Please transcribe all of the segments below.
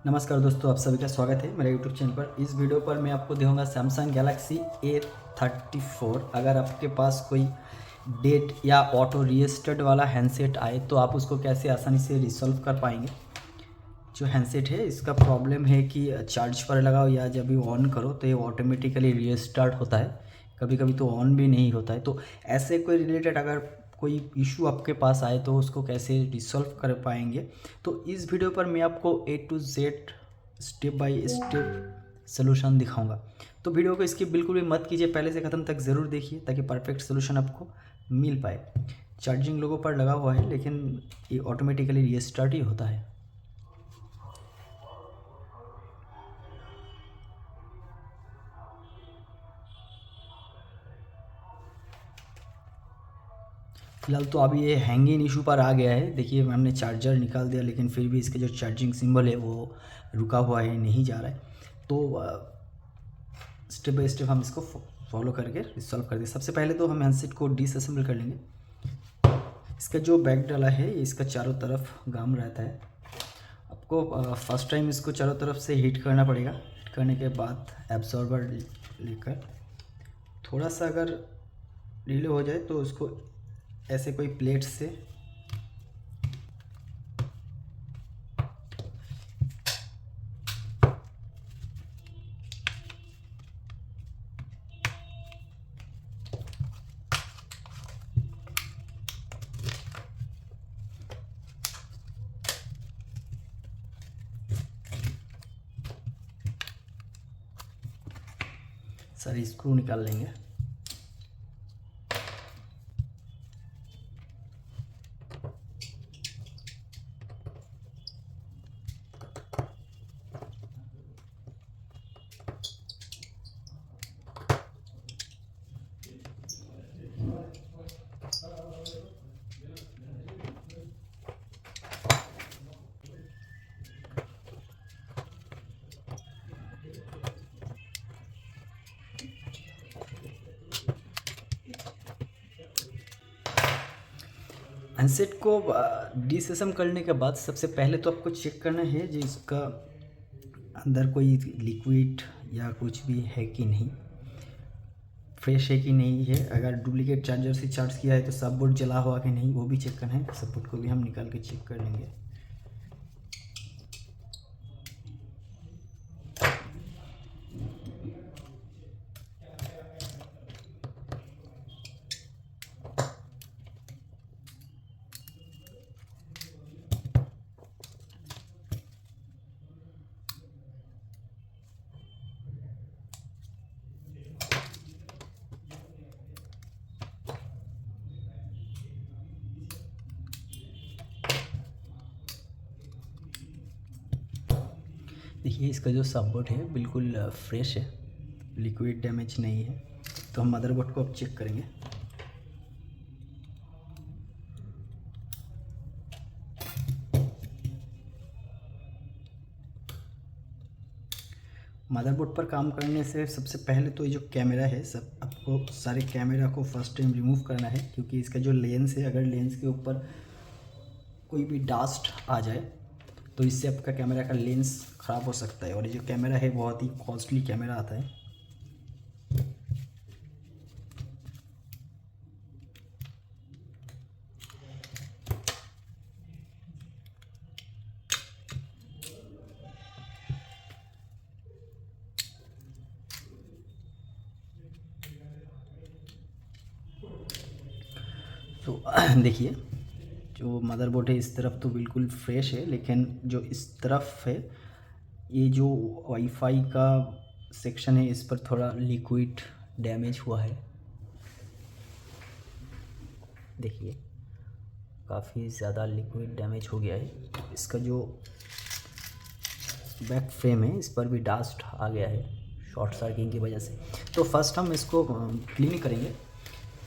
नमस्कार दोस्तों, आप सभी का स्वागत है मेरे यूट्यूब चैनल पर। इस वीडियो पर मैं आपको दूंगा सैमसंग गैलेक्सी A34। अगर आपके पास कोई डेट या ऑटो रीस्टार्ट वाला हैंडसेट आए तो आप उसको कैसे आसानी से रिसॉल्व कर पाएंगे। जो हैंडसेट है इसका प्रॉब्लम है कि चार्ज पर लगाओ या जब भी ऑन करो तो ये ऑटोमेटिकली रीस्टार्ट होता है, कभी कभी तो ऑन भी नहीं होता है। तो ऐसे कोई रिलेटेड अगर कोई इशू आपके पास आए तो उसको कैसे रिसॉल्व कर पाएंगे, तो इस वीडियो पर मैं आपको A to Z step by step solution दिखाऊंगा। तो वीडियो को स्किप बिल्कुल भी मत कीजिए, पहले से ख़त्म तक ज़रूर देखिए ताकि परफेक्ट सोल्यूशन आपको मिल पाए। चार्जिंग लोगों पर लगा हुआ है लेकिन ये ऑटोमेटिकली रीस्टार्ट ही होता है। फिलहाल तो अभी ये हैंगिंग इशू पर आ गया है। देखिए हमने चार्जर निकाल दिया लेकिन फिर भी इसके जो चार्जिंग सिंबल है वो रुका हुआ है, नहीं जा रहा है। तो स्टेप बाय स्टेप हम इसको फॉलो करके रिसॉल्व कर दें। सबसे पहले तो हम हैंडसेट को डिसअसेंबल कर लेंगे। इसका जो बैक डाला है इसका चारों तरफ गाम रहता है। आपको फर्स्ट टाइम इसको चारों तरफ से हीट करना पड़ेगा। हीट करने के बाद एब्जॉर्बर लेकर थोड़ा सा अगर ढीले हो जाए तो उसको ऐसे कोई प्लेट से सारी स्क्रू निकाल लेंगे। हैंडसेट को डिसअसेंबल करने के बाद सबसे पहले तो आपको चेक करना है जो इसका अंदर कोई लिक्विड या कुछ भी है कि नहीं, फ्रेश है कि नहीं है। अगर डुप्लीकेट चार्जर से चार्ज किया है तो सब बोर्ड जला हुआ कि नहीं वो भी चेक करना है। सब बोर्ड को भी हम निकाल के चेक कर लेंगे। देखिए इसका जो सबबोर्ड है बिल्कुल फ्रेश है, लिक्विड डैमेज नहीं है। तो हम मदरबोर्ड को अब चेक करेंगे। मदरबोर्ड पर काम करने से सबसे पहले तो ये जो कैमरा है, सब आपको सारे कैमरा को फर्स्ट टाइम रिमूव करना है, क्योंकि इसका जो लेंस है अगर लेंस के ऊपर कोई भी डस्ट आ जाए तो इससे आपका कैमरा का लेंस ख़राब हो सकता है। और ये जो कैमरा है बहुत ही कॉस्टली कैमरा आता है। तो देखिए जो मदरबोर्ड है इस तरफ तो बिल्कुल फ्रेश है, लेकिन जो इस तरफ है ये जो वाईफाई का सेक्शन है इस पर थोड़ा लिक्विड डैमेज हुआ है। देखिए काफ़ी ज़्यादा लिक्विड डैमेज हो गया है। इसका जो बैक फ्रेम है इस पर भी डस्ट आ गया है शॉर्ट सर्किटिंग की वजह से। तो फर्स्ट हम इसको क्लीन करेंगे।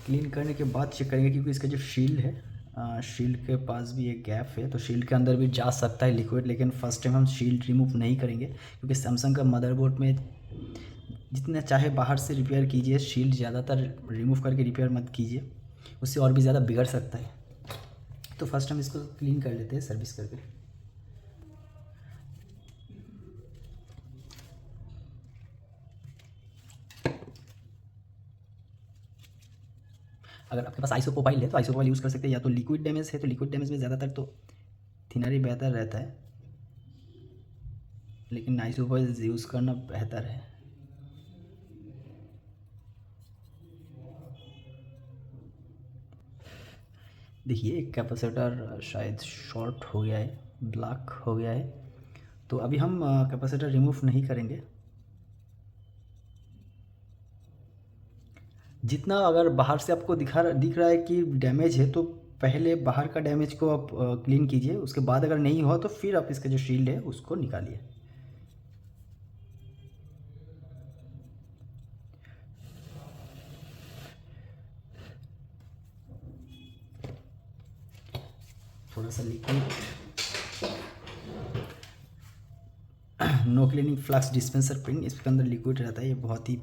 क्लीन करने के बाद चेक करेंगे, क्योंकि इसका जो शील्ड है शील्ड के पास भी एक गैप है, तो शील्ड के अंदर भी जा सकता है लिक्विड। लेकिन फर्स्ट टाइम हम शील्ड रिमूव नहीं करेंगे, क्योंकि सैमसंग का मदरबोर्ड में जितना चाहे बाहर से रिपेयर कीजिए, शील्ड ज़्यादातर रिमूव करके रिपेयर मत कीजिए, उससे और भी ज़्यादा बिगड़ सकता है। तो फर्स्ट हम इसको क्लीन कर लेते हैं सर्विस करके। अगर आपके पास आइसोप्रोपाइल है तो आइसोप्रोपाइल यूज़ कर सकते हैं, या तो लिक्विड डैमेज है तो लिक्विड डैमेज में ज़्यादातर तो थिनर ही बेहतर रहता है, लेकिन आइसोप्रोपाइल यूज़ करना बेहतर है। देखिए कैपेसिटर शायद शॉर्ट हो गया है, ब्लॉक हो गया है, तो अभी हम कैपेसिटर रिमूव नहीं करेंगे। जितना अगर बाहर से आपको दिख रहा है कि डैमेज है, तो पहले बाहर का डैमेज को आप क्लीन कीजिए, उसके बाद अगर नहीं हुआ तो फिर आप इसका जो शील्ड है उसको निकालिए। थोड़ा सा liquid no cleaning flux dispenser pin, इसके अंदर लिक्विड रहता है, ये बहुत ही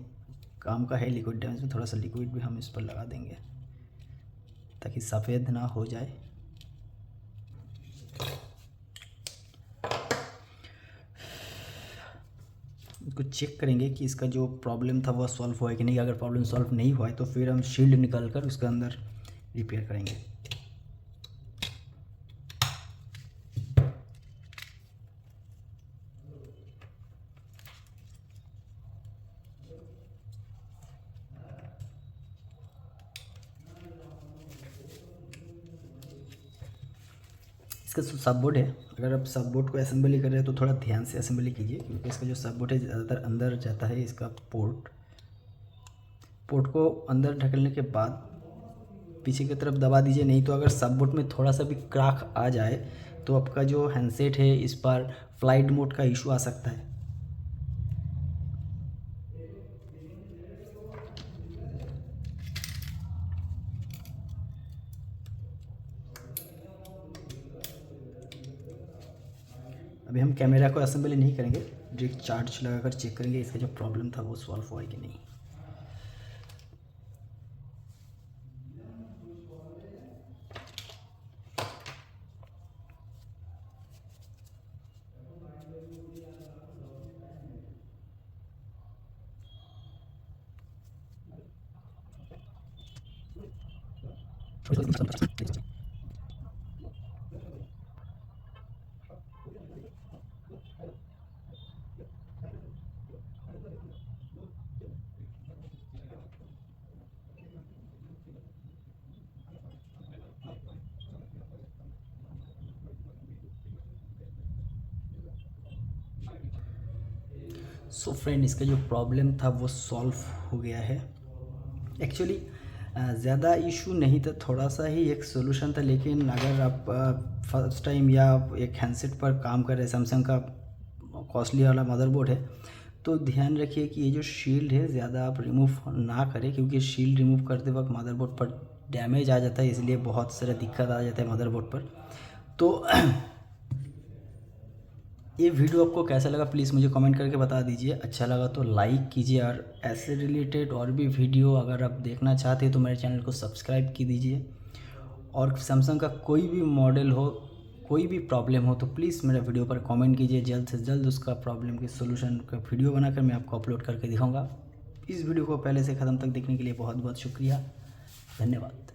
काम का है लिक्विड डैमेज में। थोड़ा सा लिक्विड भी हम इस पर लगा देंगे ताकि सफ़ेद ना हो जाए। इसको चेक करेंगे कि इसका जो प्रॉब्लम था वो सॉल्व हुआ है कि नहीं। अगर प्रॉब्लम सॉल्व नहीं हुआ है तो फिर हम शील्ड निकाल कर उसके अंदर रिपेयर करेंगे। इसका जो सब बोर्ड है, अगर आप सब बोर्ड को असेंबली कर रहे हैं तो थोड़ा ध्यान से असेंबली कीजिए, क्योंकि इसका जो सब बोर्ड है ज़्यादातर अंदर जाता है। इसका पोर्ट को अंदर ढकलने के बाद पीछे की तरफ दबा दीजिए, नहीं तो अगर सब बोर्ड में थोड़ा सा भी क्रैक आ जाए तो आपका जो हैंडसेट है इस पर फ्लाइट मोड का इशू आ सकता है। अभी हम कैमरा को असेंबली नहीं करेंगे, डायरेक्ट चार्ज लगाकर चेक करेंगे इसका जो प्रॉब्लम था वो सॉल्व हुआ है कि नहीं। सो फ्रेंड, इसका जो प्रॉब्लम था वो सॉल्व हो गया है। एक्चुअली ज़्यादा इशू नहीं था, थोड़ा सा ही एक सोल्यूशन था, लेकिन अगर आप फर्स्ट टाइम या एक हैंडसेट पर काम कर रहे हैं, सैमसंग का कॉस्टली वाला मदरबोर्ड है, तो ध्यान रखिए कि ये जो शील्ड है ज़्यादा आप रिमूव ना करें, क्योंकि शील्ड रिमूव करते वक्त मदरबोर्ड पर डैमेज आ जाता है, इसलिए बहुत सारा दिक्कत आ जाता है मदरबोर्ड पर। तो ये वीडियो आपको कैसा लगा प्लीज़ मुझे कमेंट करके बता दीजिए। अच्छा लगा तो लाइक कीजिए, और ऐसे रिलेटेड और भी वीडियो अगर आप देखना चाहते हैं तो मेरे चैनल को सब्सक्राइब की दीजिए। और सैमसंग का कोई भी मॉडल हो, कोई भी प्रॉब्लम हो, तो प्लीज़ मेरे वीडियो पर कमेंट कीजिए, जल्द से जल्द उसका प्रॉब्लम के सोल्यूशन का वीडियो बनाकर मैं आपको अपलोड करके दिखाऊँगा। इस वीडियो को पहले से ख़त्म तक देखने के लिए बहुत बहुत शुक्रिया, धन्यवाद।